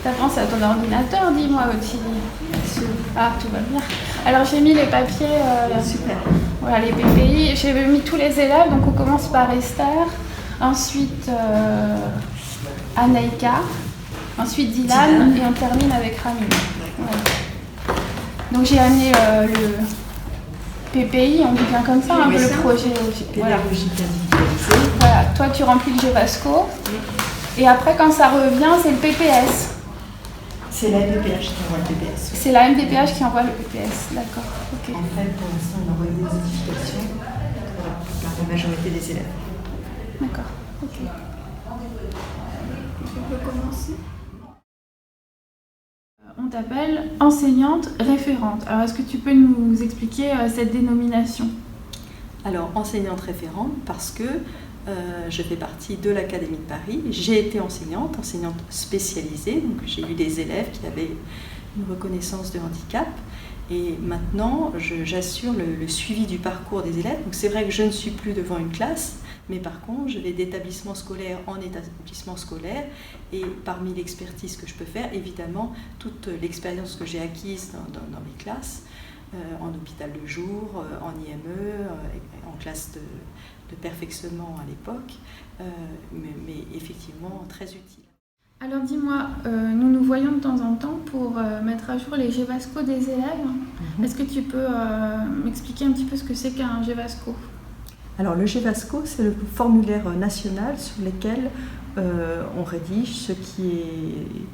T'as pensé à ton ordinateur, dis-moi, Ottilie. Ah, tout va bien. Alors j'ai mis les papiers, Super. Voilà, les PPI. J'ai mis tous les élèves, donc on commence par Esther, ensuite Anaïka, ensuite Dylan, et on termine avec Rami. Voilà. Donc j'ai amené le PPI, on dit bien comme ça, un peu le projet. Pédagogique individualisé. Voilà, toi tu remplis le Gévasco, et après quand ça revient, c'est le PPS. C'est la MDPH qui envoie le PPS. C'est la MDPH qui envoie le PPS, d'accord. Okay. En fait, pour l'instant, on envoie des notifications par la majorité des élèves. D'accord, ok. Je peux commencer. On t'appelle enseignante référente. Alors, est-ce que tu peux nous expliquer cette dénomination ? Alors, enseignante référente parce que je fais partie de l'Académie de Paris. J'ai été enseignante spécialisée. Donc, j'ai eu des élèves qui avaient une reconnaissance de handicap. Et maintenant, j'assure le suivi du parcours des élèves. Donc, c'est vrai que je ne suis plus devant une classe, mais par contre, je vais d'établissement scolaire en établissement scolaire. Et parmi l'expertise que je peux faire, évidemment, toute l'expérience que j'ai acquise dans mes classes, en hôpital de jour, en IME, en classe de perfectionnement à l'époque, mais effectivement très utile. Alors dis-moi, nous voyons de temps en temps pour mettre à jour les Gévasco des élèves. Est-ce que tu peux m'expliquer un petit peu ce que c'est qu'un Gévasco ? Alors le Gévasco, c'est le formulaire national sur lequel on rédige ce qui est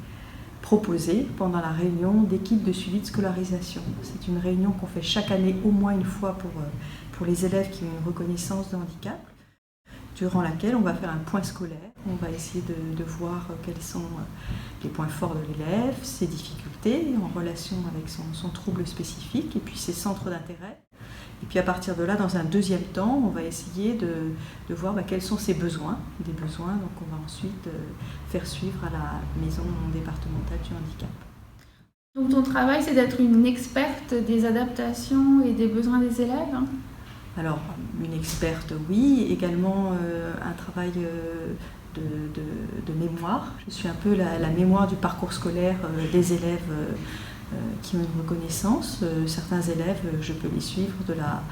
proposé pendant la réunion d'équipe de suivi de scolarisation. C'est une réunion qu'on fait chaque année au moins une fois pour les élèves qui ont une reconnaissance de handicap, durant laquelle on va faire un point scolaire. On va essayer de voir quels sont les points forts de l'élève, ses difficultés en relation avec son trouble spécifique et puis ses centres d'intérêt. Et puis à partir de là, dans un deuxième temps, on va essayer de voir quels sont ses besoins. Des besoins, donc on va ensuite faire suivre à la maison départementale du handicap. Donc ton travail, c'est d'être une experte des adaptations et des besoins des élèves ? Alors, une experte, oui. Également un travail de mémoire. Je suis un peu la mémoire du parcours scolaire des élèves qui ont une reconnaissance. Certains élèves, je peux les suivre de la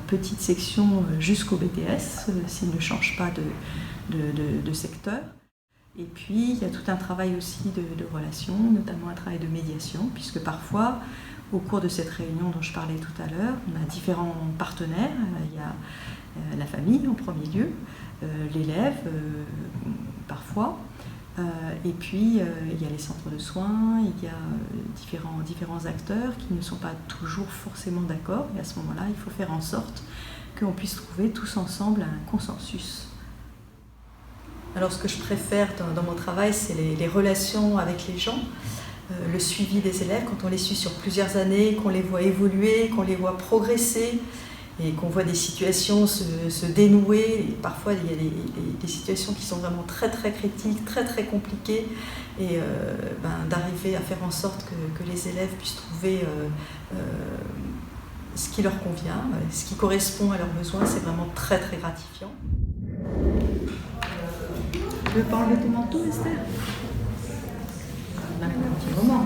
petite section jusqu'au BTS, s'ils ne changent pas de secteur. Et puis, il y a tout un travail aussi de relation, notamment un travail de médiation, puisque parfois, au cours de cette réunion dont je parlais tout à l'heure, on a différents partenaires. Il y a la famille en premier lieu, l'élève parfois, et puis il y a les centres de soins, il y a différents acteurs qui ne sont pas toujours forcément d'accord. Et à ce moment-là, il faut faire en sorte qu'on puisse trouver tous ensemble un consensus. Alors ce que je préfère dans mon travail, c'est les relations avec les gens. Le suivi des élèves, quand on les suit sur plusieurs années, qu'on les voit évoluer, qu'on les voit progresser et qu'on voit des situations se dénouer. Et parfois, il y a des situations qui sont vraiment très très critiques, très très compliquées. Et d'arriver à faire en sorte que les élèves puissent trouver ce qui leur convient, ce qui correspond à leurs besoins, c'est vraiment très très gratifiant. Tu veux pas enlever ton manteau, Esther ? On a un petit moment.